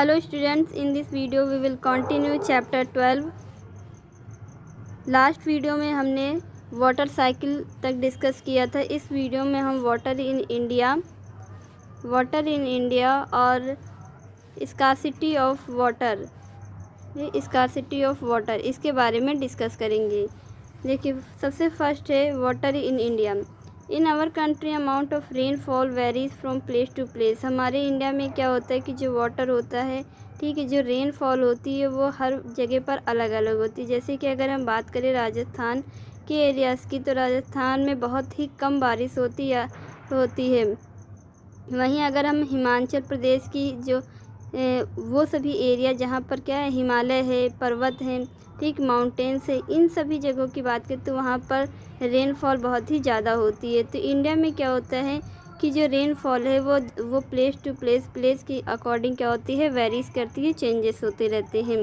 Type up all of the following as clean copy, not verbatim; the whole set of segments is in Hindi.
Hello students, in this video we will continue chapter 12. Last video में हमने वाटर साइकिल तक डिस्कस किया था। इस वीडियो में हम वाटर इन इंडिया और स्कार्सिटी ऑफ वाटर इसके बारे में डिस्कस करेंगे। देखिए, सबसे फर्स्ट है water in India. In our country amount of rainfall varies from place to place. हमारे इंडिया में क्या होता है कि जो वाटर होता है, ठीक है, जो रेनफॉल होती है वो हर जगह पर अलग अलग होती है। जैसे कि अगर हम बात करें राजस्थान के एरियाज़ की, तो राजस्थान में बहुत ही कम बारिश होती है। वहीं अगर हम हिमाचल प्रदेश की जो वो सभी एरिया जहाँ पर क्या है, हिमालय है, पर्वत हैं, ठीक, माउंटेन्स है, इन सभी जगहों की बात करें तो वहाँ पर रेनफॉल बहुत ही ज़्यादा होती है। तो इंडिया में क्या होता है कि जो रेनफॉल है वो प्लेस टू प्लेस के अकॉर्डिंग क्या होती है, वेरीज करती है, चेंजेस होते रहते हैं।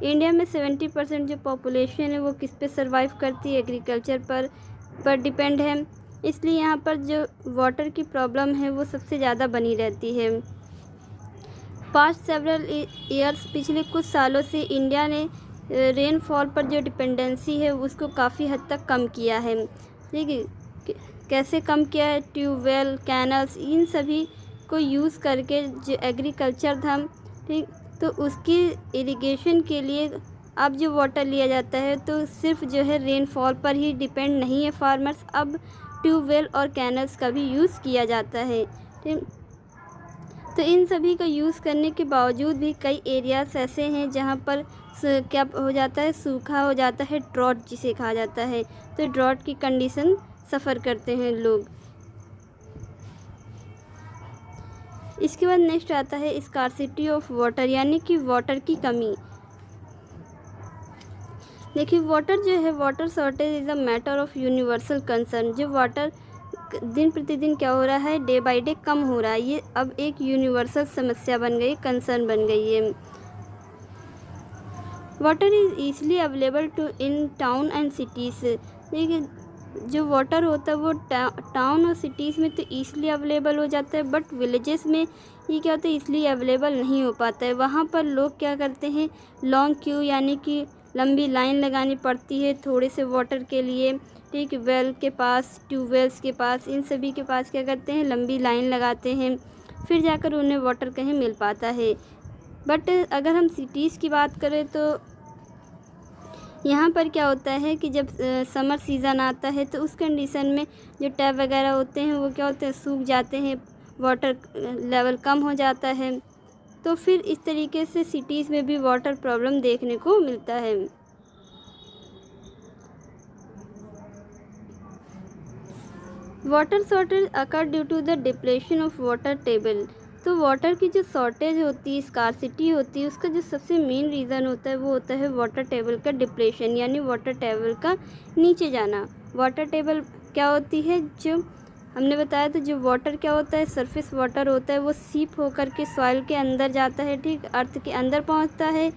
इंडिया में 70% जो पॉपुलेशन है वो किस पे सर्वाइव करती है, एग्रीकल्चर पर डिपेंड है। इसलिए यहाँ पर जो वाटर की प्रॉब्लम है वो सबसे ज़्यादा बनी रहती है। पास्ट सेवरल ईयर्स, पिछले कुछ सालों से इंडिया ने रेनफॉल पर जो डिपेंडेंसी है उसको काफ़ी हद तक कम किया है। ठीक है, कैसे कम किया है? ट्यूबवेल, कैनल्स, इन सभी को यूज़ करके जो एग्रीकल्चर था, ठीक, तो उसकी इरिगेशन के लिए अब जो वाटर लिया जाता है तो सिर्फ जो है रेनफॉल पर ही डिपेंड नहीं है फार्मर्स, अब ट्यूबवेल और कैनल्स का भी यूज़ किया जाता है। ठीक, तो इन सभी का यूज़ करने के बावजूद भी कई एरियाज़ ऐसे हैं जहाँ पर क्या हो जाता है, सूखा हो जाता है, ड्रॉट जिसे कहा जाता है। तो ड्रॉट की कंडीशन सफ़र करते हैं लोग। इसके बाद नेक्स्ट आता है स्कार्सिटी ऑफ वाटर, यानी कि वाटर की कमी। देखिए, वाटर जो है, water shortage is a matter of universal concern. जो वाटर दिन प्रतिदिन क्या हो रहा है, डे बाय डे कम हो रहा है, ये अब एक यूनिवर्सल समस्या बन गई, कंसर्न बन गई है। Water is easily available to in town and cities. देखिए, जो वाटर होता है वो टाउन और सिटीज़ में तो ईज़िली अवेलेबल हो जाता है, बट विलेजेस में ये क्या होता है, इसलिए अवेलेबल नहीं हो पाता है। वहाँ पर लोग क्या करते हैं, लॉन्ग क्यू यानी कि लंबी लाइन लगानी पड़ती है थोड़े से वाटर के लिए। ठीक, वेल के पास, ट्यूबवेल्स के पास, इन सभी के पास क्या करते हैं, लंबी लाइन लगाते हैं, फिर जाकर उन्हें वाटर कहीं मिल पाता है। बट अगर हम सिटीज़ की बात करें तो यहाँ पर क्या होता है कि जब समर सीज़न आता है तो उस कंडीशन में जो टैप वगैरह होते हैं वो क्या होते हैं, सूख जाते हैं, वाटर लेवल कम हो जाता है। तो फिर इस तरीके से सिटीज़ में भी वाटर प्रॉब्लम देखने को मिलता है। Water shortage occur due to the depletion of water table. तो वाटर की जो शॉर्टेज होती है, स्कार्सिटी होती है, उसका जो सबसे मेन रीज़न होता है वो होता है वाटर टेबल का डिप्लेशन, यानी वाटर टेबल का नीचे जाना। वाटर टेबल क्या होती है, जो हमने बताया था, जो वाटर क्या होता है, सरफेस वाटर होता है, वो सीप होकर के सॉइल के अंदर जाता है, ठीक, अर्थ के अंदर पहुंचता है।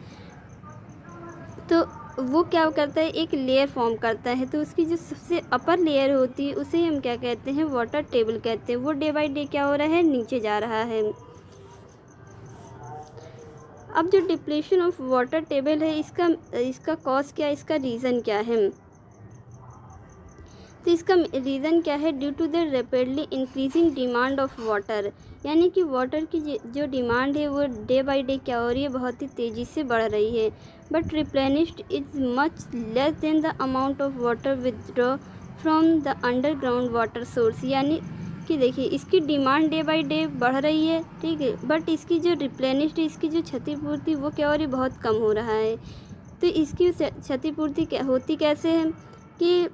तो वो क्या करता है, एक लेयर फॉर्म करता है। तो उसकी जो सबसे अपर लेयर होती है उसे हम क्या कहते हैं, वाटर टेबल कहते हैं। वो डे बाय डे क्या हो रहा है, नीचे जा रहा है। अब जो डिप्लेशन ऑफ वाटर टेबल है, इसका कॉज क्या है, इसका रीज़न क्या है? तो इसका रीज़न क्या है, due to the rapidly increasing demand of water, यानी कि वाटर की जो डिमांड है वो डे बाय डे क्या हो रही है, बहुत ही तेज़ी से बढ़ रही है। But replenished is much less than the amount of water withdraw from the underground water source, यानी कि देखिए, इसकी डिमांड डे बाय डे बढ़ रही है, ठीक है, बट इसकी जो रिप्लेनिश्ड, इसकी जो क्षतिपूर्ति वो क्या हो रही है, बहुत कम हो रहा है। तो इसकी क्षतिपूर्ति होती कैसे है कि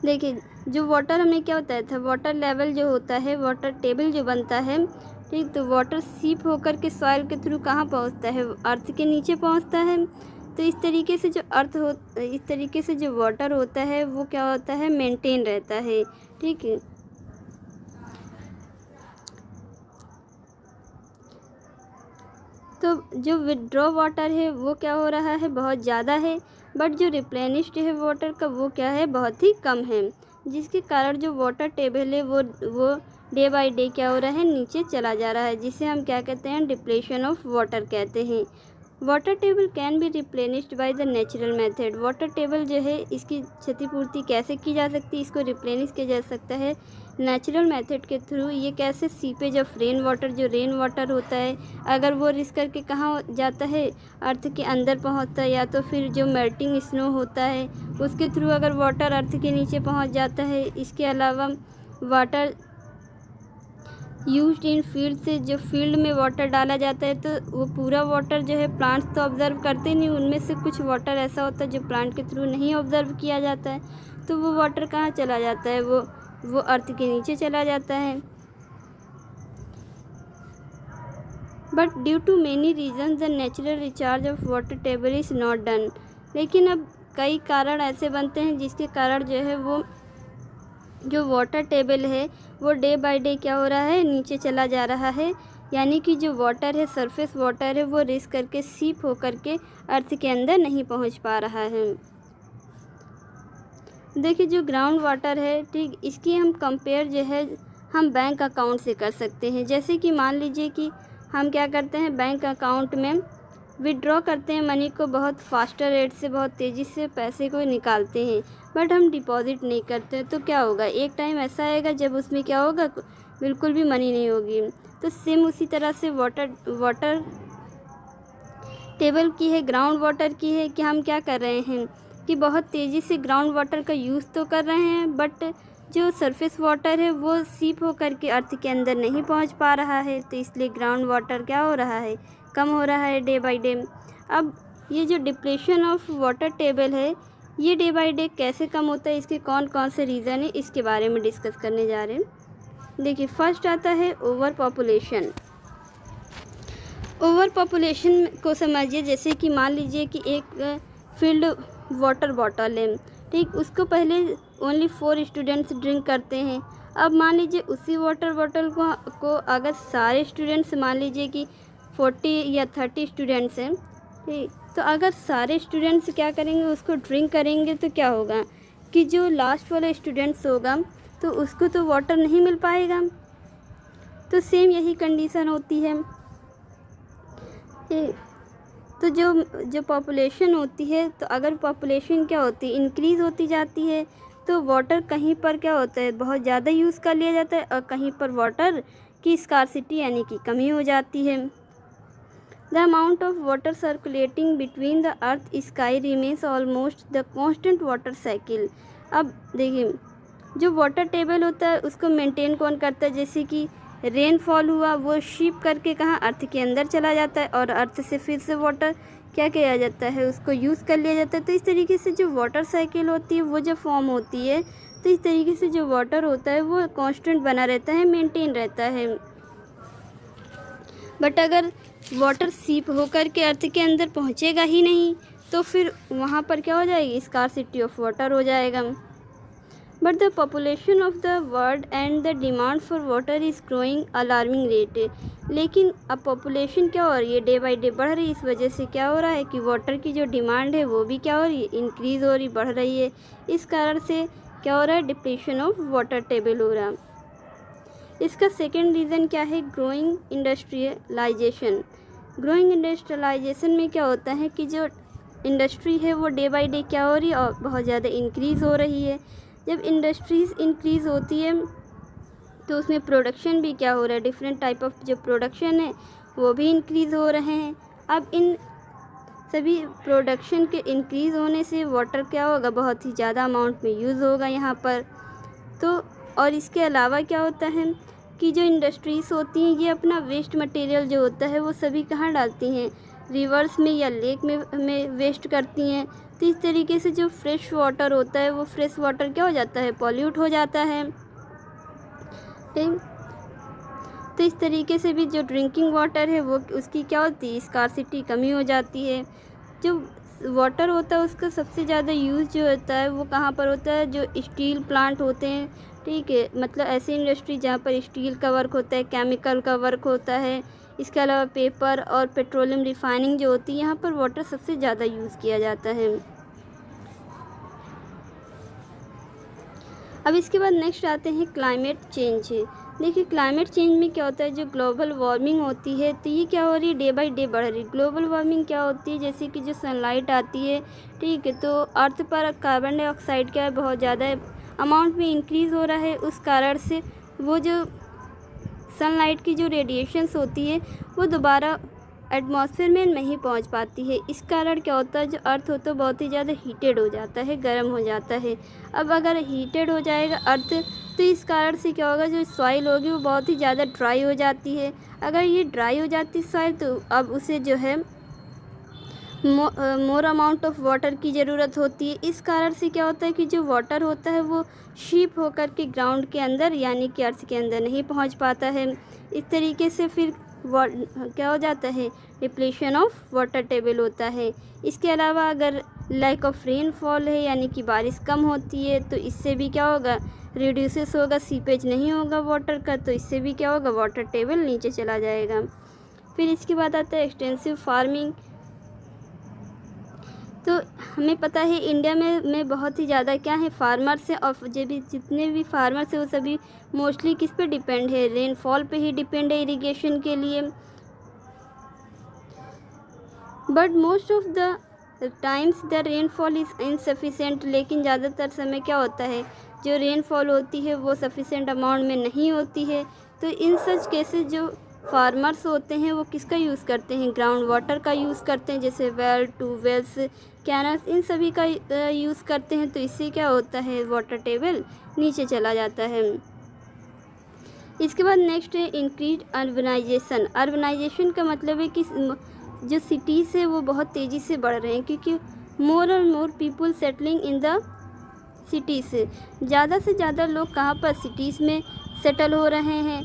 देखिए, जो वाटर हमें क्या बताया था, वाटर लेवल जो होता है, वाटर टेबल जो बनता है, ठीक, तो वाटर सीप होकर के सॉइल के थ्रू कहाँ पहुँचता है, अर्थ के नीचे पहुँचता है। तो इस तरीके से इस तरीके से जो वाटर होता है वो क्या होता है, मेंटेन रहता है, ठीक है। तो जो विड्रॉ वाटर है वो क्या हो रहा है, बहुत ज़्यादा है, बट जो रिप्लेनिश्ड है वाटर का वो क्या है, बहुत ही कम है, जिसके कारण जो वाटर टेबल है वो डे बाय डे क्या हो रहा है, नीचे चला जा रहा है, जिसे हम क्या कहते हैं, डिप्लेशन ऑफ वाटर कहते हैं। Water table can be replenished by the natural method. Water table जो है इसकी क्षतिपूर्ति कैसे की जा सकती है, इसको रिप्लेनिश किया जा सकता है नेचुरल मेथड के थ्रू। ये कैसे, सीपेज ऑफ रेन वाटर, जो रेन वाटर होता है अगर वो रिस करके कहाँ जाता है, अर्थ के अंदर पहुंचता है, या तो फिर जो मेल्टिंग स्नो होता है उसके थ्रू अगर वाटर अर्थ के नीचे पहुंच जाता है। इसके अलावा वाटर यूज्ड इन फील्ड से, जो फील्ड में वाटर डाला जाता है तो वो पूरा वाटर जो है प्लांट्स तो ऑब्ज़र्व करते नहीं, उनमें से कुछ वाटर ऐसा होता है जो प्लांट के थ्रू नहीं ऑब्ज़र्व किया जाता है, तो वो वाटर कहाँ चला जाता है, वो अर्थ के नीचे चला जाता है। But due to many reason the natural recharge of water table is not done. लेकिन अब कई कारण ऐसे बनते हैं जिसके कारण जो है वो जो वाटर टेबल है वो डे बाय डे क्या हो रहा है, नीचे चला जा रहा है। यानी कि जो वाटर है, सरफेस वाटर है, वो रिस करके सीप हो करके अर्थ के अंदर नहीं पहुंच पा रहा है। देखिए जो ग्राउंड वाटर है, ठीक, इसकी हम कंपेयर जो है हम बैंक अकाउंट से कर सकते हैं। जैसे कि मान लीजिए कि हम क्या करते हैं, बैंक अकाउंट में विड्रॉ करते हैं मनी को, बहुत फास्टर रेट से, बहुत तेज़ी से पैसे को निकालते हैं, बट हम डिपॉजिट नहीं करते हैं। तो क्या होगा, एक टाइम ऐसा आएगा जब उसमें क्या होगा, बिल्कुल भी मनी नहीं होगी। तो सेम उसी तरह से वाटर टेबल की है, ग्राउंड वाटर की है, कि हम क्या कर रहे हैं कि बहुत तेज़ी से ग्राउंड वाटर का यूज़ तो कर रहे हैं, बट जो सरफेस वाटर है वो सीप हो करके अर्थ के अंदर नहीं पहुंच पा रहा है। तो इसलिए ग्राउंड वाटर क्या हो रहा है, कम हो रहा है डे बाय डे। अब ये जो डिप्लेशन ऑफ वाटर टेबल है ये डे बाय डे कैसे कम होता है, इसके कौन कौन से रीज़न है, इसके बारे में डिस्कस करने जा रहे हैं। देखिए फर्स्ट आता है ओवर पॉपुलेशन। ओवर पॉपुलेशन को समझिए, जैसे कि मान लीजिए कि एक फील्ड वाटर बॉटल है, ठीक, उसको पहले ओनली 4 स्टूडेंट्स ड्रिंक करते हैं। अब मान लीजिए उसी वाटर बॉटल को अगर सारे स्टूडेंट्स, मान लीजिए कि 40 या 30 स्टूडेंट्स हैं, ठीक, तो अगर सारे स्टूडेंट्स क्या करेंगे, उसको ड्रिंक करेंगे, तो क्या होगा कि जो लास्ट वाला स्टूडेंट्स होगा तो उसको तो वाटर नहीं मिल पाएगा। तो सेम यही कंडीशन होती है। तो जो पॉपुलेशन होती है, तो अगर पॉपुलेशन क्या होती है, इंक्रीज़ होती जाती है, तो वाटर कहीं पर क्या होता है, बहुत ज़्यादा यूज़ कर लिया जाता है, और कहीं पर वाटर की स्कार्सिटी यानी कि कमी हो जाती है। The amount of water circulating between the earth sky remains almost the constant water cycle. अब देखिए जो वाटर टेबल होता है उसको मेंटेन कौन करता है, जैसे कि रेनफॉल हुआ, वो शीप करके कहाँ, अर्थ के अंदर चला जाता है, और अर्थ से फिर से वाटर क्या किया जाता है, उसको यूज़ कर लिया जाता है। तो इस तरीके से जो वाटर साइकिल होती है वो जब फॉर्म होती है, तो इस तरीके से जो वाटर होता है वो कांस्टेंट बना रहता है, मेंटेन रहता है। बट अगर वाटर सीप होकर के अर्थ के अंदर पहुँचेगा ही नहीं, तो फिर वहाँ पर क्या हो जाएगी, स्कार्सिटी ऑफ वाटर हो जाएगा। But the population of the world and the demand for water is growing alarming rate. लेकिन अब पॉपुलेशन क्या हो रही है, डे बाय डे बढ़ रही है। इस वजह से क्या हो रहा है कि वाटर की जो डिमांड है वो भी क्या हो रही है, इंक्रीज़ हो रही, बढ़ रही है। इस कारण से क्या हो रहा है, डिप्लेशन ऑफ वाटर टेबल हो रहा है। इसका सेकेंड रीज़न क्या है, ग्रोइंग इंडस्ट्रियलाइजेशन। ग्रोइंग इंडस्ट्रियलाइजेशन में क्या होता है कि जो इंडस्ट्री है वो डे बाय डे क्या हो रही है, और बहुत ज़्यादा इंक्रीज़ हो रही है। जब इंडस्ट्रीज़ इंक्रीज़ होती है तो उसमें प्रोडक्शन भी क्या हो रहा है, डिफरेंट टाइप ऑफ जो प्रोडक्शन है वो भी इंक्रीज़ हो रहे हैं। अब इन सभी प्रोडक्शन के इंक्रीज़ होने से वाटर क्या होगा, बहुत ही ज़्यादा अमाउंट में यूज़ होगा यहाँ पर। तो और इसके अलावा क्या होता है कि जो इंडस्ट्रीज़ होती हैं ये अपना वेस्ट मटेरियल जो होता है वो सभी कहाँ डालती हैं, रिवर्स में या लेक में वेस्ट करती हैं। तो इस तरीके से जो फ्रेश वाटर होता है वो फ्रेश वाटर क्या हो जाता है, पॉल्यूट हो जाता है, ठीक। तो इस तरीके से भी जो ड्रिंकिंग वाटर है वो उसकी क्या होती है, स्कार्सिटी, कमी हो जाती है। जो वाटर होता है उसका सबसे ज़्यादा यूज़ जो होता है वो कहाँ पर होता है, जो स्टील प्लांट होते हैं, ठीक है, मतलब ऐसी इंडस्ट्री जहाँ पर स्टील का वर्क होता है, केमिकल का वर्क होता है। इसके अलावा पेपर और पेट्रोलियम रिफाइनिंग जो होती है, यहाँ पर वाटर सबसे ज़्यादा यूज़ किया जाता है। अब इसके बाद नेक्स्ट आते हैं क्लाइमेट चेंज। देखिए क्लाइमेट चेंज में क्या होता है, जो ग्लोबल वार्मिंग होती है तो ये क्या हो रही है, डे बाय डे बढ़ रही है। ग्लोबल वार्मिंग क्या होती है, जैसे कि जो सनलाइट आती है, ठीक है, तो अर्थ पर कार्बन डाइऑक्साइड क्या है बहुत ज़्यादा अमाउंट में इंक्रीज़ हो रहा है। उस कारण से वो जो सनलाइट की जो रेडिएशंस होती है वो दोबारा एटमॉस्फेयर में नहीं पहुंच पाती है। इस कारण क्या होता है, जो अर्थ होता है बहुत ही ज़्यादा हीटेड हो जाता है, गर्म हो जाता है। अब अगर हीटेड हो जाएगा अर्थ, तो इस कारण से क्या होगा, जो सॉइल होगी वो बहुत ही ज़्यादा ड्राई हो जाती है। अगर ये ड्राई हो जाती है सॉइल, तो अब उसे जो है मोर अमाउंट ऑफ वाटर की ज़रूरत होती है। इस कारण से क्या होता है कि जो वाटर होता है वो शीप होकर के ग्राउंड के अंदर यानी कि अर्थ के अंदर नहीं पहुंच पाता है। इस तरीके से फिर क्या हो जाता है, डिप्लीशन ऑफ वाटर टेबल होता है। इसके अलावा अगर लैक ऑफ रेनफॉल है यानी कि बारिश कम होती है, तो इससे भी क्या होगा, रिड्यूसेस होगा, सीपेज नहीं होगा वाटर का, तो इससे भी क्या होगा, वाटर टेबल नीचे चला जाएगा। फिर इसके बाद आता है एक्सटेंसिव फार्मिंग। तो हमें पता है इंडिया में बहुत ही ज़्यादा क्या है, फार्मर्स हैं, और जो भी जितने भी फार्मर्स हैं वो सभी मोस्टली किस पे डिपेंड है, रेनफॉल पे ही डिपेंड है इरिगेशन के लिए। But most of the times the rainfall is insufficient. लेकिन ज़्यादातर समय क्या होता है, जो रेनफॉल होती है वो सफिशेंट अमाउंट में नहीं होती है। तो इन सच केसेस जो फार्मर्स होते हैं वो किसका यूज़ करते हैं, ग्राउंड वाटर का यूज़ करते हैं, जैसे वेल, ट्यूबवेल्स, कैनल्स, इन सभी का यूज़ करते हैं। तो इससे क्या होता है, वाटर टेबल नीचे चला जाता है। इसके बाद नेक्स्ट है इंक्रीज अर्बनाइजेशन। अर्बनाइजेशन का मतलब है कि जो सिटीज़ है वो बहुत तेज़ी से बढ़ रहे हैं, क्योंकि मोर और more people settling in the cities. ज़्यादा से ज़्यादा लोग कहाँ पर, सिटीज़ में सेटल हो रहे हैं।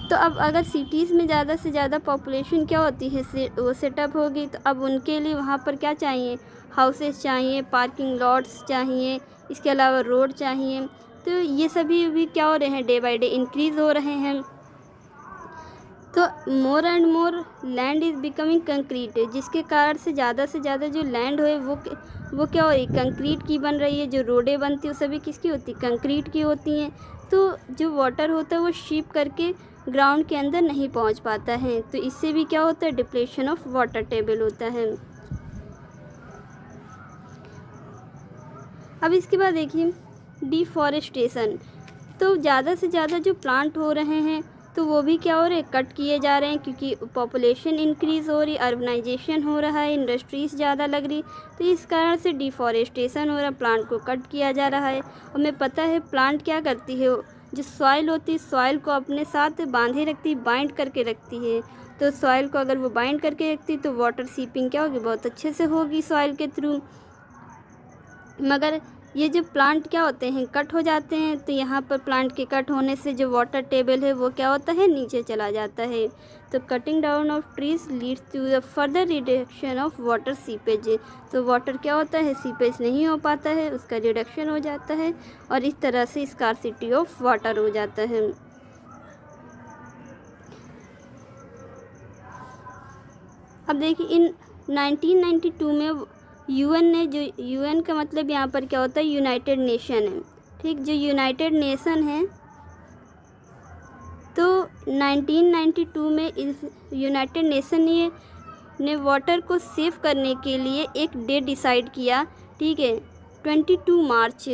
तो अब अगर सिटीज़ में ज़्यादा से ज़्यादा पॉपुलेशन क्या होती है, वो सेटअप होगी, तो अब उनके लिए वहाँ पर क्या चाहिए, हाउसेस चाहिए, पार्किंग लॉट्स चाहिए, इसके अलावा रोड चाहिए। तो ये सभी भी क्या हो रहे हैं, डे बाय डे इंक्रीज़ हो रहे हैं। तो more and more land is becoming concrete, जिसके कारण से ज़्यादा जो लैंड है वो क्या हो रही, कंक्रीट की बन रही है। जो रोडें बनती है वो सभी किसकी होती, कंक्रीट की होती हैं। तो जो वाटर होता है वो शीप करके ग्राउंड के अंदर नहीं पहुंच पाता है। तो इससे भी क्या होता है, डिप्लेशन ऑफ वाटर टेबल होता है। अब इसके बाद देखिए डिफॉरेस्टेशन। तो ज़्यादा से ज़्यादा जो प्लांट हो रहे हैं तो वो भी क्या हो रहे हैं, कट किए जा रहे हैं, क्योंकि पॉपुलेशन इंक्रीज़ हो रही, अर्बनाइजेशन हो रहा है, इंडस्ट्रीज़ ज़्यादा लग रही। तो इस कारण से डिफॉरेस्टेशन हो रहा है, प्लांट को कट किया जा रहा है। और हमें पता है प्लांट क्या करती है, जो सॉइल होती है सॉइल को अपने साथ बांधे रखती, बाइंड करके रखती है। तो सॉइल को अगर वो बाइंड करके रखती तो वाटर सीपिंग क्या होगी, बहुत अच्छे से होगी सॉइल के थ्रू। मगर ये जो प्लांट क्या होते हैं, कट हो जाते हैं, तो यहाँ पर प्लांट के कट होने से जो वाटर टेबल है वो क्या होता है, नीचे चला जाता है। तो cutting down of trees leads to the further reduction of water seepage. तो वाटर क्या होता है, सीपेज नहीं हो पाता है, उसका रिडक्शन हो जाता है, और इस तरह से स्कार्सिटी ऑफ वाटर हो जाता है। अब देखिए इन 1992 में यूएन ने, जो यूएन का मतलब यहाँ पर क्या होता है, यूनाइटेड नेशन है, ठीक। जो यूनाइटेड नेशन है तो 1992 में इस यूनाइटेड नेशन ने वाटर को सेव करने के लिए एक डे डिसाइड किया, ठीक है, 22 मार्च।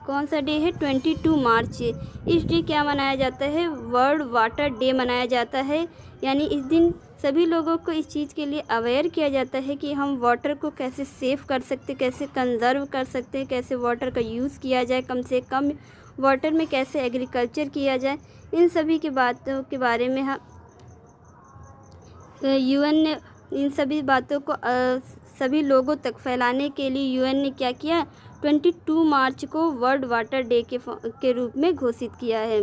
कौन सा डे है, 22 मार्च। इस डे क्या मनाया जाता है, वर्ल्ड वाटर डे मनाया जाता है। यानी इस दिन सभी लोगों को इस चीज़ के लिए अवेयर किया जाता है कि हम वाटर को कैसे सेव कर सकते, कैसे कंज़र्व कर सकते हैं, कैसे वाटर का यूज़ किया जाए, कम से कम वाटर में कैसे एग्रीकल्चर किया जाए। इन सभी की बातों के बारे में यूएन ने इन सभी बातों को सभी लोगों तक फैलाने के लिए यूएन ने क्या किया, 22 मार्च को वर्ल्ड वाटर डे के रूप में घोषित किया है।